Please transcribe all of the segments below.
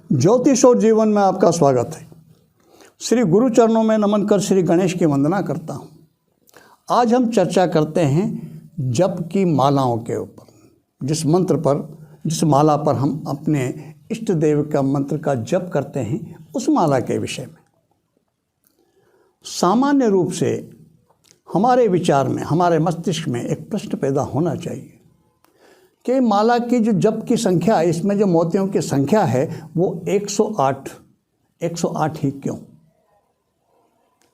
ज्योतिष और जीवन में आपका स्वागत है। श्री गुरु चरणों में नमन कर श्री गणेश की वंदना करता हूँ। आज हम चर्चा करते हैं जप की मालाओं के ऊपर, जिस माला पर हम अपने इष्ट देव का मंत्र का जप करते हैं, उस माला के विषय में। सामान्य रूप से हमारे विचार में, हमारे मस्तिष्क में एक प्रश्न पैदा होना चाहिए कि माला की जो जप की संख्या है, इसमें जो मोतियों की संख्या है वो 108 ही क्यों?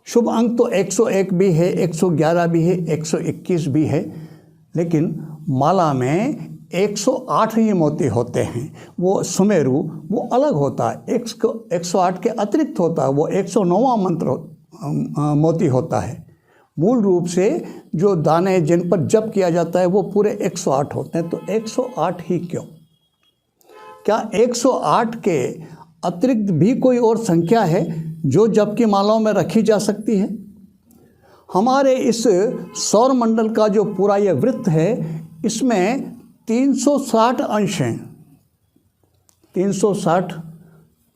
शुभ अंक तो 101 भी है, 111 भी है, 121 भी है, लेकिन माला में 108 ही मोती होते हैं। वो सुमेरु वो अलग होता है, 108 के अतिरिक्त होता है, वो 109वां मंत्र मोती होता है। मूल रूप से जो दाने जिन पर जप किया जाता है वो पूरे 108 होते हैं। तो 108 ही क्यों? क्या 108 के अतिरिक्त भी कोई और संख्या है जो जप की मालाओं में रखी जा सकती है? हमारे इस सौर मंडल का जो पूरा ये वृत्त है, इसमें 360 अंश हैं। 360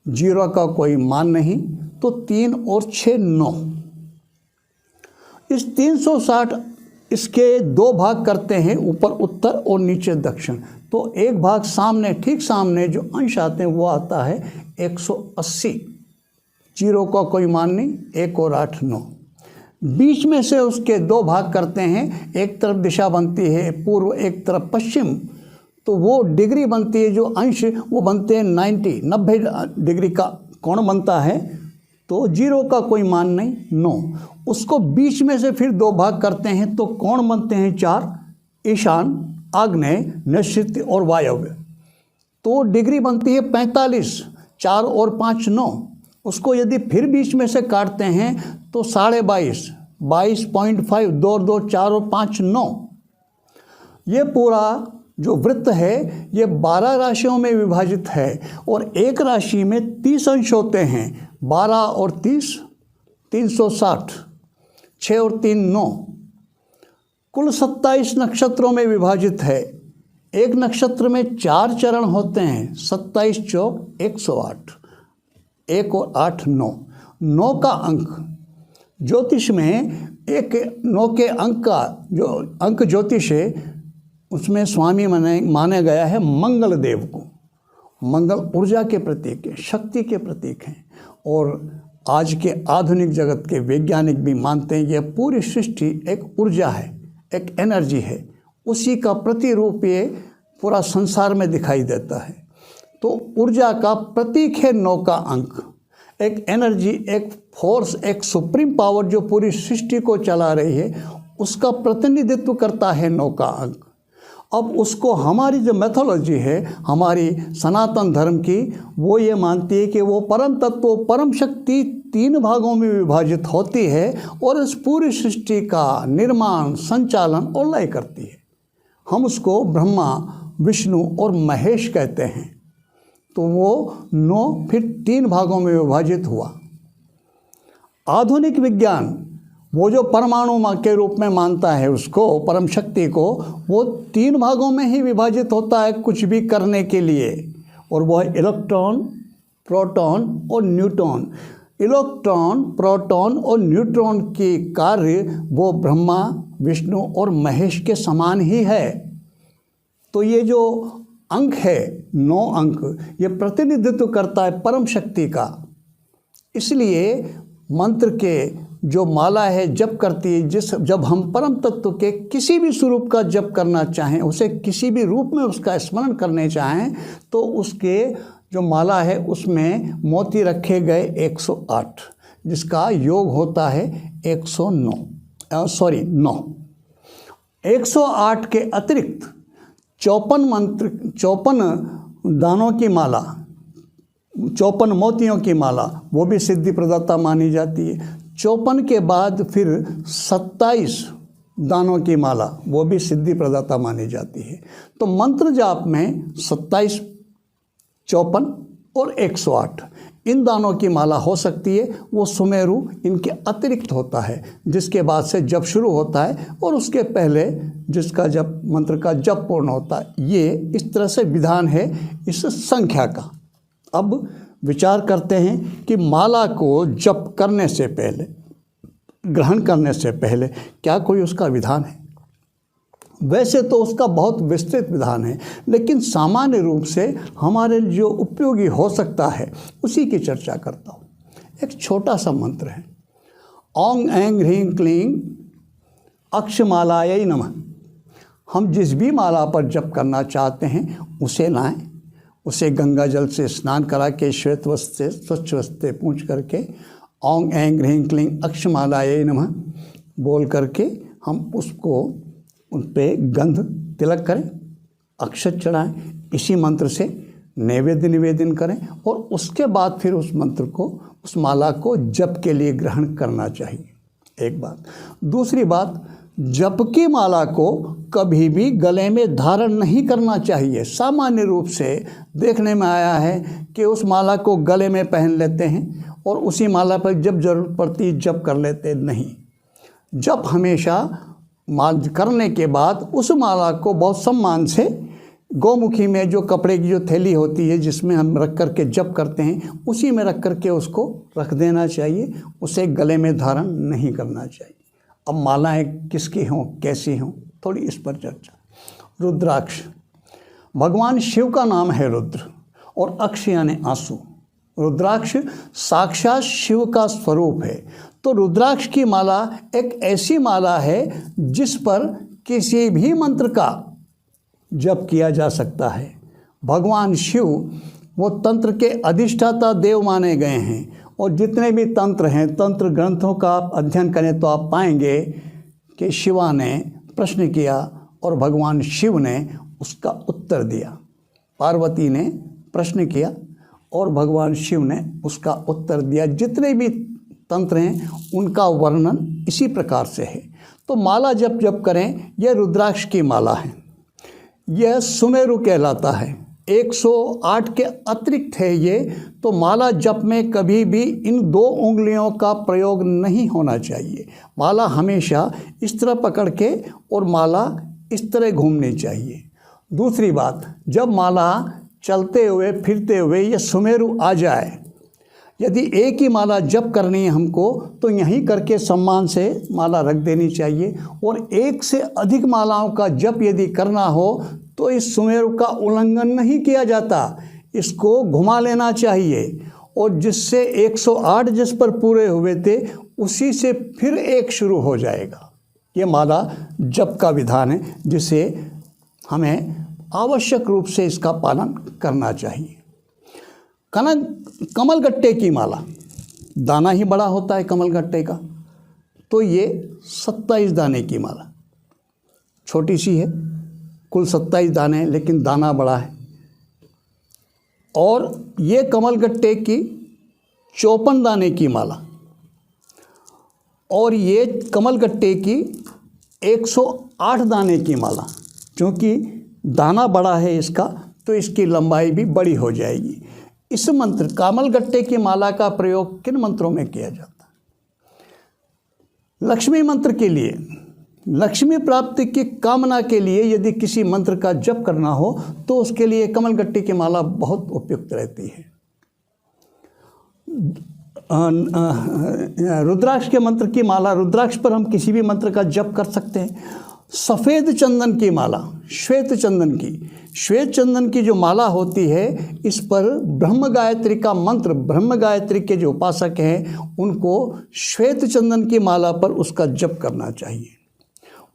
जीरो का कोई मान नहीं, तो 3 और 6 9। इस 360 इसके 2 भाग करते हैं, ऊपर उत्तर और नीचे दक्षिण। तो एक भाग सामने, ठीक सामने जो अंश आते हैं वो आता है 180। जीरो का कोई मान नहीं, 1 और 8 9। बीच में से उसके 2 भाग करते हैं, एक तरफ दिशा बनती है पूर्व, एक तरफ पश्चिम। तो वो डिग्री बनती है, जो अंश वो बनते हैं 90 डिग्री का कोण बनता है। तो जीरो का कोई मान नहीं, 9। उसको बीच में से फिर 2 भाग करते हैं, तो कोण बनते हैं 4, ईशान, आग्नेय, नैऋत्य और वायव्य। तो डिग्री बनती है 45, 4 और 5 9। उसको यदि फिर बीच में से काटते हैं तो 22.5, 22.5, 2 और 2 4 और 5 9। ये पूरा जो वृत्त है ये 12 राशियों में विभाजित है, और एक राशि में 30 अंश होते हैं। 12 और 30 360, 6 और 3 9। कुल 27 नक्षत्रों में विभाजित है। एक नक्षत्र में 4 चरण होते हैं, 27 चौक 108, 1 और 8 9। 9 का अंक ज्योतिष में, 9 के अंक का जो अंक ज्योतिष है उसमें स्वामी माने गया है मंगल देव को। मंगल ऊर्जा के प्रतीक है, शक्ति के प्रतीक हैं, और आज के आधुनिक जगत के वैज्ञानिक भी मानते हैं यह पूरी सृष्टि एक ऊर्जा है, एक एनर्जी है। उसी का प्रतिरूप ये पूरा संसार में दिखाई देता है। तो ऊर्जा का प्रतीक है 9 का अंक। एक एनर्जी, एक फोर्स, एक सुप्रीम पावर जो पूरी सृष्टि को चला रही है, उसका प्रतिनिधित्व करता है 9 का अंक। अब उसको हमारी जो मैथोलॉजी है, हमारी सनातन धर्म की, वो ये मानती है कि वो परम तत्व, परम शक्ति 3 भागों में विभाजित होती है और इस पूरी सृष्टि का निर्माण, संचालन और लय करती है। हम उसको ब्रह्मा, विष्णु और महेश कहते हैं। तो वो 9 फिर 3 भागों में विभाजित हुआ। आधुनिक विज्ञान वो जो परमाणु के रूप में मानता है उसको, परम शक्ति को, वो 3 भागों में ही विभाजित होता है कुछ भी करने के लिए, और वो है इलेक्ट्रॉन, प्रोटॉन और न्यूट्रॉन। इलेक्ट्रॉन, प्रोटॉन और न्यूट्रॉन की कार्य वो ब्रह्मा, विष्णु और महेश के समान ही है। तो ये जो अंक है 9 अंक, ये प्रतिनिधित्व करता है परम शक्ति का। इसलिए मंत्र के जो माला है जप करती है, जब हम परम तत्व के किसी भी स्वरूप का जप करना चाहें, उसे किसी भी रूप में उसका स्मरण करने चाहें, तो उसके जो माला है उसमें मोती रखे गए 108, जिसका योग होता है 9। 108 के अतिरिक्त 54 दानों की माला, 54 मोतियों की माला, वो भी सिद्धि प्रदाता मानी जाती है। 54 के बाद फिर 27 दानों की माला, वो भी सिद्धि प्रदाता मानी जाती है। तो मंत्र जाप में 27, 54 और 108 इन दानों की माला हो सकती है। वो सुमेरु इनके अतिरिक्त होता है, जिसके बाद से जप शुरू होता है और उसके पहले जिसका जप, मंत्र का जप पूर्ण होता है। ये इस तरह से विधान है इस संख्या का। अब विचार करते हैं कि माला को जप करने से पहले, ग्रहण करने से पहले क्या कोई उसका विधान है। वैसे तो उसका बहुत विस्तृत विधान है, लेकिन सामान्य रूप से हमारे जो उपयोगी हो सकता है उसी की चर्चा करता हूँ। एक छोटा सा मंत्र है, ओंग ऐंग ह्रीं क्लीं अक्षमालायै नमः। हम जिस भी माला पर जप करना चाहते हैं उसे लाएं, उसे गंगा जल से स्नान करा के श्वेत वस्त्र से, स्वच्छ वस्त्र से पूछ करके ओंग ऐंग ह्रीं क्लीं अक्षमालायै नमः बोल करके हम उसको उन पे गंध तिलक करें, अक्षत चढ़ाएं, इसी मंत्र से नैवेद्य निवेदन करें और उसके बाद फिर उस मंत्र को, उस माला को जप के लिए ग्रहण करना चाहिए। एक बात। दूसरी बात, जप की माला को कभी भी गले में धारण नहीं करना चाहिए। सामान्य रूप से देखने में आया है कि उस माला को गले में पहन लेते हैं और उसी माला पर जब जरूरत पड़ती जप कर लेते। नहीं, जप हमेशा माल करने के बाद उस माला को बहुत सम्मान से गौमुखी में जो कपड़े की जो थैली होती है जिसमें हम रख कर के जप करते हैं उसी में रख कर के उसको रख देना चाहिए, उसे गले में धारण नहीं करना चाहिए। अब मालाएं किसकी हों, कैसी हों, थोड़ी इस पर चर्चा। रुद्राक्ष, भगवान शिव का नाम है रुद्र और अक्ष यानी आंसू। रुद्राक्ष साक्षात शिव का स्वरूप है। तो रुद्राक्ष की माला एक ऐसी माला है जिस पर किसी भी मंत्र का जप किया जा सकता है। भगवान शिव वो तंत्र के अधिष्ठाता देव माने गए हैं और जितने भी तंत्र हैं, तंत्र ग्रंथों का आप अध्ययन करें तो आप पाएंगे कि शिवा ने प्रश्न किया और भगवान शिव ने उसका उत्तर दिया। पार्वती ने प्रश्न किया और भगवान शिव ने उसका उत्तर दिया। जितने भी तंत्र हैं उनका वर्णन इसी प्रकार से है। तो माला जप करें, यह रुद्राक्ष की माला है, यह सुमेरु कहलाता है। 108 के अतिरिक्त है ये। तो माला जप में कभी भी इन 2 उंगलियों का प्रयोग नहीं होना चाहिए। माला हमेशा इस तरह पकड़ के और माला इस तरह घूमनी चाहिए। दूसरी बात, जब माला चलते हुए फिरते हुए ये सुमेरु आ जाए, यदि एक ही माला जप करनी है हमको तो यहीं करके सम्मान से माला रख देनी चाहिए। और एक से अधिक मालाओं का जप यदि करना हो तो इस सुमेरु का उल्लंघन नहीं किया जाता, इसको घुमा लेना चाहिए और जिससे 108 जिस पर पूरे हुए थे उसी से फिर एक शुरू हो जाएगा। ये माला जप का विधान है जिसे हमें आवश्यक रूप से इसका पालन करना चाहिए। कमलगट्टे की माला, दाना ही बड़ा होता है कमलगट्टे का, तो ये 27 दाने की माला, छोटी सी है, कुल 27 दाने हैं लेकिन दाना बड़ा है। और ये कमलगट्टे की 54 दाने की माला और ये कमलगट्टे की 108 दाने की माला। क्योंकि दाना बड़ा है इसका तो इसकी लंबाई भी बड़ी हो जाएगी। इस मंत्र कमलगट्टे की माला का प्रयोग किन मंत्रों में किया जाता है? लक्ष्मी मंत्र के लिए, लक्ष्मी प्राप्ति की कामना के लिए यदि किसी मंत्र का जप करना हो तो उसके लिए कमलगट्टे की माला बहुत उपयुक्त रहती है। रुद्राक्ष के मंत्र की माला, रुद्राक्ष पर हम किसी भी मंत्र का जप कर सकते हैं। सफ़ेद चंदन की माला, श्वेत चंदन की जो माला होती है इस पर ब्रह्म गायत्री का मंत्र, ब्रह्म गायत्री के जो उपासक हैं उनको श्वेत चंदन की माला पर उसका जप करना चाहिए।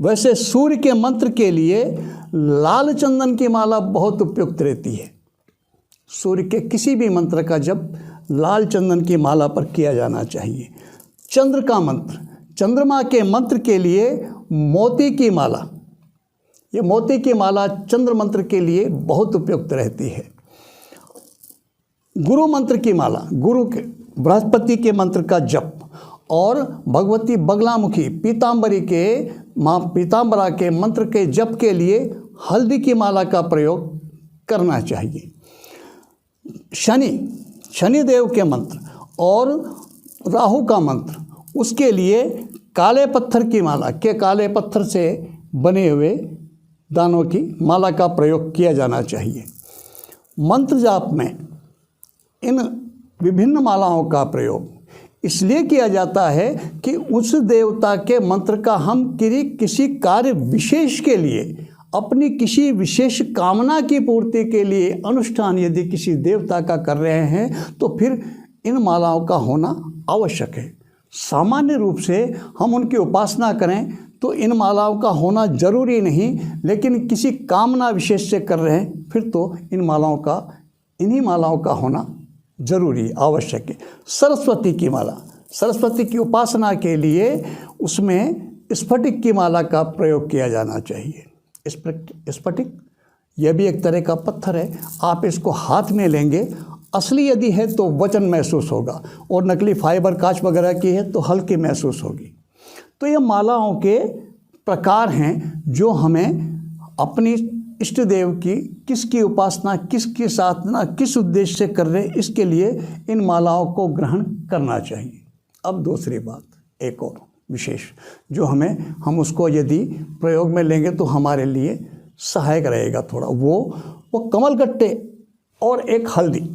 वैसे सूर्य के मंत्र के लिए लाल चंदन की माला बहुत उपयुक्त रहती है। सूर्य के किसी भी मंत्र का जप लाल चंदन की माला पर किया जाना चाहिए। चंद्र का मंत्र, चंद्रमा के मंत्र के लिए मोती की माला, ये मोती की माला चंद्र मंत्र के लिए बहुत उपयुक्त रहती है। गुरु मंत्र की माला, गुरु के बृहस्पति के मंत्र का जप और भगवती बगलामुखी पीताम्बरी के माँ पीताम्बरा के मंत्र के जप के लिए हल्दी की माला का प्रयोग करना चाहिए। शनिदेव के मंत्र और राहु का मंत्र, उसके लिए काले पत्थर की माला के काले पत्थर से बने हुए दानों की माला का प्रयोग किया जाना चाहिए। मंत्र जाप में इन विभिन्न मालाओं का प्रयोग इसलिए किया जाता है कि उस देवता के मंत्र का हम किसी कार्य विशेष के लिए, अपनी किसी विशेष कामना की पूर्ति के लिए अनुष्ठान यदि किसी देवता का कर रहे हैं तो फिर इन मालाओं का होना आवश्यक है। सामान्य रूप से हम उनकी उपासना करें तो इन मालाओं का होना जरूरी नहीं, लेकिन किसी कामना विशेष से कर रहे हैं फिर तो इन्हीं मालाओं का होना जरूरी आवश्यक है। सरस्वती की माला, सरस्वती की उपासना के लिए उसमें स्फटिक की माला का प्रयोग किया जाना चाहिए। स्फटिक यह भी एक तरह का पत्थर है, आप इसको हाथ में लेंगे, असली यदि है तो वजन महसूस होगा और नकली फाइबर कांच वगैरह की है तो हल्की महसूस होगी। तो ये मालाओं के प्रकार हैं जो हमें अपनी इष्ट देव की किसकी उपासना, किसकी साधना, किस उद्देश्य से कर रहे हैं, इसके लिए इन मालाओं को ग्रहण करना चाहिए। अब दूसरी बात, एक और विशेष जो हम उसको यदि प्रयोग में लेंगे तो हमारे लिए सहायक रहेगा थोड़ा, वो कमलगट्टे और एक हल्दी,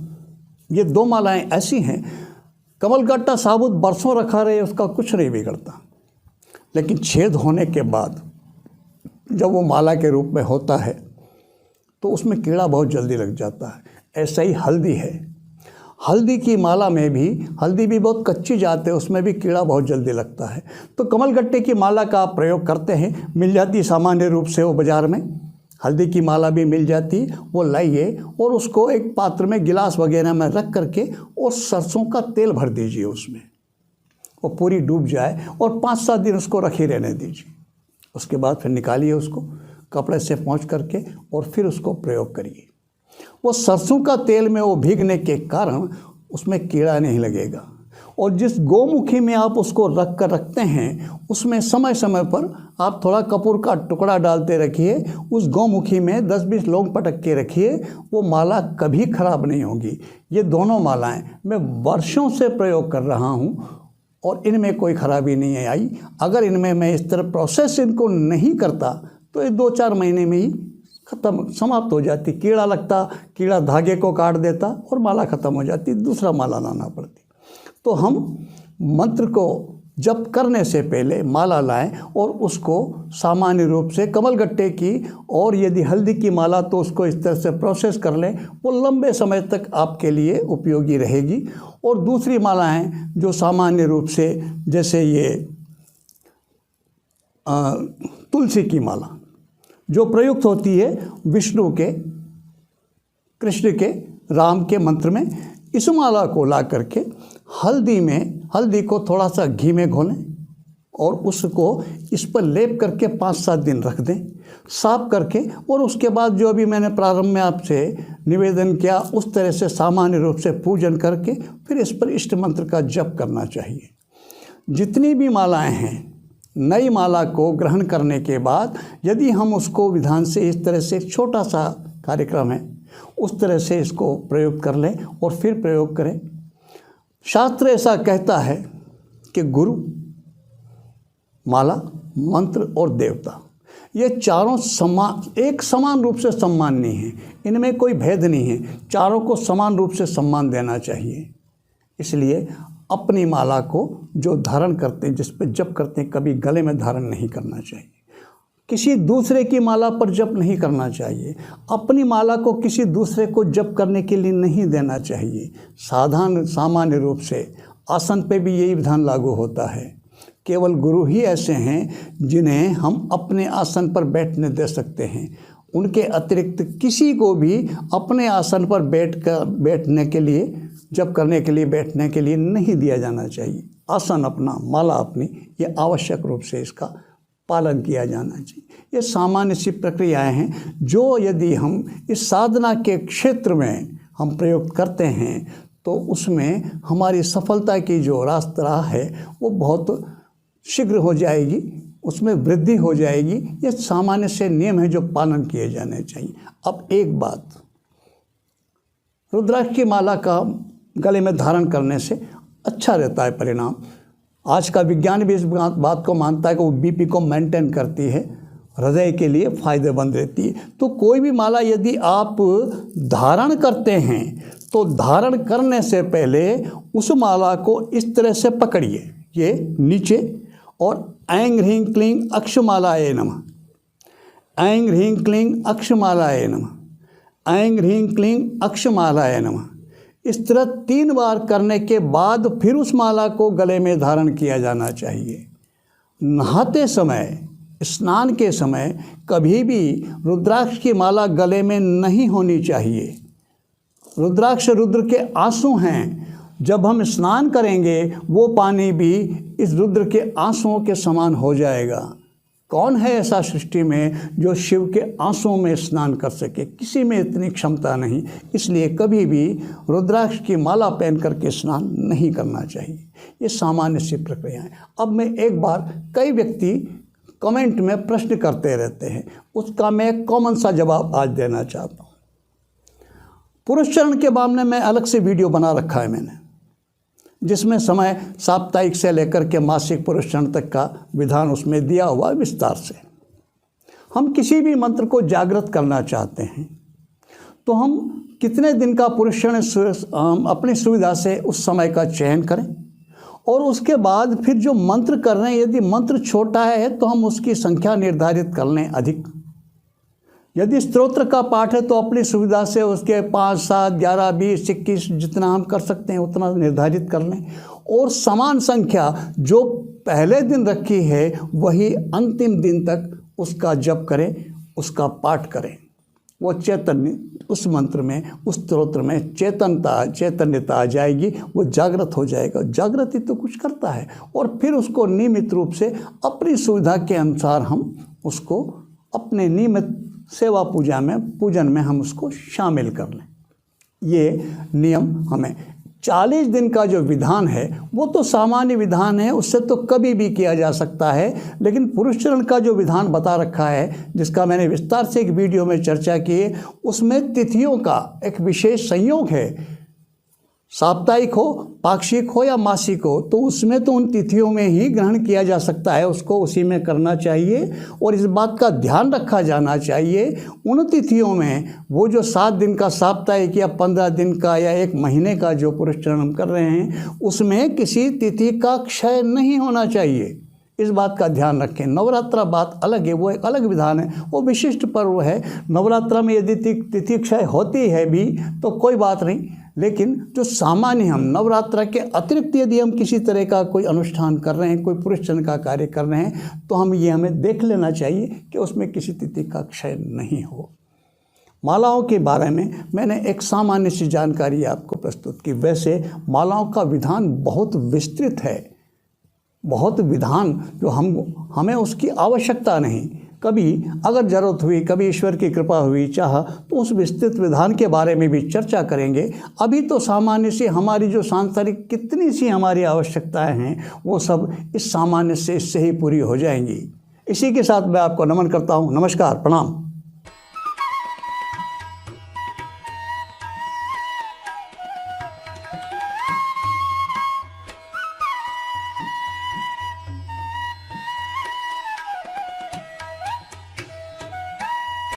ये दो मालाएं ऐसी हैं। कमलगट्टा साबुत बरसों रखा रहे उसका कुछ नहीं बिगड़ता, लेकिन छेद होने के बाद जब वो माला के रूप में होता है तो उसमें कीड़ा बहुत जल्दी लग जाता है। ऐसा ही हल्दी है, हल्दी की माला में भी, हल्दी भी बहुत कच्ची जात है, उसमें भी कीड़ा बहुत जल्दी लगता है। तो कमलगट्टे की माला का आप प्रयोग करते हैं, मिल जाती सामान्य रूप से वो बाज़ार में, हल्दी की माला भी मिल जाती, वो लाइए और उसको एक पात्र में गिलास वगैरह में रख करके और सरसों का तेल भर दीजिए उसमें, वो पूरी डूब जाए और 5-7 दिन उसको रखे रहने दीजिए। उसके बाद फिर निकालिए उसको कपड़े से पोंछ करके और फिर उसको प्रयोग करिए। वो सरसों का तेल में वो भीगने के कारण उसमें कीड़ा नहीं लगेगा। और जिस गौमुखी में आप उसको रखते हैं उसमें समय समय पर आप थोड़ा कपूर का टुकड़ा डालते रखिए, उस गौमुखी में 10-20 लौंग पटक के रखिए, वो माला कभी खराब नहीं होगी। ये दोनों मालाएं मैं वर्षों से प्रयोग कर रहा हूँ और इनमें कोई खराबी नहीं आई। अगर इनमें मैं इस तरह प्रोसेस इनको नहीं करता तो ये 2-4 महीने में ही समाप्त हो जाती। कीड़ा लगता, कीड़ा धागे को काट देता और माला ख़त्म हो जाती, दूसरा माला लाना पड़ती। तो हम मंत्र को जप करने से पहले माला लाएं और उसको सामान्य रूप से कमलगट्टे की और यदि हल्दी की माला तो उसको इस तरह से प्रोसेस कर लें, वो लंबे समय तक आपके लिए उपयोगी रहेगी। और दूसरी मालाएं जो सामान्य रूप से जैसे ये तुलसी की माला जो प्रयुक्त होती है विष्णु के, कृष्ण के, राम के मंत्र में, इस माला को ला करके हल्दी को थोड़ा सा घी में घोलें और उसको इस पर लेप करके 5-7 दिन रख दें साफ करके। और उसके बाद जो अभी मैंने प्रारंभ में आपसे निवेदन किया उस तरह से सामान्य रूप से पूजन करके फिर इस पर इष्ट मंत्र का जप करना चाहिए। जितनी भी मालाएं हैं, नई माला को ग्रहण करने के बाद यदि हम उसको विधान से इस तरह से एक छोटा सा कार्यक्रम है उस तरह से इसको प्रयोग कर लें और फिर प्रयोग करें। शास्त्र ऐसा कहता है कि गुरु, माला, मंत्र और देवता ये चारों एक समान रूप से सम्माननीय हैं, इनमें कोई भेद नहीं है, चारों को समान रूप से सम्मान देना चाहिए। इसलिए अपनी माला को जो धारण करते हैं, जिस पर जप करते हैं, कभी गले में धारण नहीं करना चाहिए, किसी दूसरे की माला पर जप नहीं करना चाहिए, अपनी माला को किसी दूसरे को जप करने के लिए नहीं देना चाहिए। सामान्य रूप से आसन पे भी यही विधान लागू होता है। केवल गुरु ही ऐसे हैं जिन्हें हम अपने आसन पर बैठने दे सकते हैं, उनके अतिरिक्त किसी को भी अपने आसन पर बैठने के लिए, जप करने के लिए, बैठने के लिए नहीं दिया जाना चाहिए। आसन अपना, माला अपनी, ये आवश्यक रूप से इसका पालन किया जाना चाहिए। ये सामान्य सी प्रक्रियाएं हैं जो यदि हम इस साधना के क्षेत्र में हम प्रयोग करते हैं तो उसमें हमारी सफलता की जो रास्ता है वो बहुत शीघ्र हो जाएगी, उसमें वृद्धि हो जाएगी। ये सामान्य से नियम है जो पालन किए जाने चाहिए। अब एक बात, रुद्राक्ष की माला का गले में धारण करने से अच्छा रहता है परिणाम। आज का विज्ञान भी इस बात को मानता है कि वो बीपी को मेंटेन करती है, हृदय के लिए फ़ायदेमंद रहती है। तो कोई भी माला यदि आप धारण करते हैं तो धारण करने से पहले उस माला को इस तरह से पकड़िए, ये नीचे, और ऐं ह्रीं क्लीं अक्षमालाय नमः, ऐं ह्रीं क्लीं अक्षमालाय नमः, ऐं ह्रीं क्लीं अक्षमालाय नमः। इस तरह 3 बार करने के बाद फिर उस माला को गले में धारण किया जाना चाहिए। नहाते समय, स्नान के समय कभी भी रुद्राक्ष की माला गले में नहीं होनी चाहिए। रुद्राक्ष रुद्र के आंसू हैं, जब हम स्नान करेंगे वो पानी भी इस रुद्र के आंसुओं के समान हो जाएगा। कौन है ऐसा सृष्टि में जो शिव के आंसुओं में स्नान कर सके? किसी में इतनी क्षमता नहीं। इसलिए कभी भी रुद्राक्ष की माला पहन करके स्नान नहीं करना चाहिए। ये सामान्य सी प्रक्रिया है। अब मैं एक बार, कई व्यक्ति कमेंट में प्रश्न करते रहते हैं, उसका मैं एक कॉमन सा जवाब आज देना चाहता हूँ। पुरुष चरण के मामले में अलग से वीडियो बना रखा है मैंने, जिसमें समय साप्ताहिक से लेकर के मासिक पुरुष चरण तक का विधान उसमें दिया हुआ विस्तार से। हम किसी भी मंत्र को जागृत करना चाहते हैं तो हम कितने दिन का पुरुष चरण अपनी सुविधा से उस समय का चयन करें, और उसके बाद फिर जो मंत्र कर रहे हैं, यदि मंत्र छोटा है तो हम उसकी संख्या निर्धारित कर लें अधिक। यदि स्तोत्र का पाठ है तो अपनी सुविधा से उसके 5, 7, 11, 20, 21 जितना हम कर सकते हैं उतना निर्धारित कर लें, और समान संख्या जो पहले दिन रखी है वही अंतिम दिन तक उसका जप करें, उसका पाठ करें। वो चैतन्य उस मंत्र में, उस स्तोत्र में चैतन्यता आ जाएगी, वो जागृत हो जाएगा। जागृति तो कुछ करता है, और फिर उसको नियमित रूप से अपनी सुविधा के अनुसार हम उसको अपने नियमित सेवा पूजन में हम उसको शामिल कर लें। ये नियम हमें 40 दिन का जो विधान है वो तो सामान्य विधान है, उससे तो कभी भी किया जा सकता है। लेकिन पुरुष चरण का जो विधान बता रखा है, जिसका मैंने विस्तार से एक वीडियो में चर्चा की है, उसमें तिथियों का एक विशेष संयोग है। साप्ताहिक हो, पाक्षिक हो या मासिक हो, तो उसमें तो उन तिथियों में ही ग्रहण किया जा सकता है, उसको उसी में करना चाहिए। और इस बात का ध्यान रखा जाना चाहिए उन तिथियों में, वो जो 7 दिन का साप्ताहिक या 15 दिन का या 1 महीने का जो पुरुष चरण हम कर रहे हैं, उसमें किसी तिथि का क्षय नहीं होना चाहिए। इस बात का ध्यान रखें। नवरात्रा बात अलग है, वो एक अलग विधान है, वो विशिष्ट पर्व है। नवरात्रा में यदि तिथि क्षय होती है भी तो कोई बात नहीं, लेकिन जो सामान्य हम नवरात्रा के अतिरिक्त यदि हम किसी तरह का कोई अनुष्ठान कर रहे हैं, कोई पुरुष चरण का कार्य कर रहे हैं, तो हमें देख लेना चाहिए कि उसमें किसी तिथि का क्षय नहीं हो। मालाओं के बारे में मैंने एक सामान्य सी जानकारी आपको प्रस्तुत की। वैसे मालाओं का विधान बहुत विस्तृत है, बहुत विधान जो हमें उसकी आवश्यकता नहीं। कभी अगर ज़रूरत हुई, कभी ईश्वर की कृपा हुई, चाहा तो उस विस्तृत विधान के बारे में भी चर्चा करेंगे। अभी तो सामान्य सी हमारी जो सांसारिक कितनी सी हमारी आवश्यकताएं हैं, वो सब इस सामान्य से इससे ही पूरी हो जाएंगी। इसी के साथ मैं आपको नमन करता हूँ। नमस्कार, प्रणाम।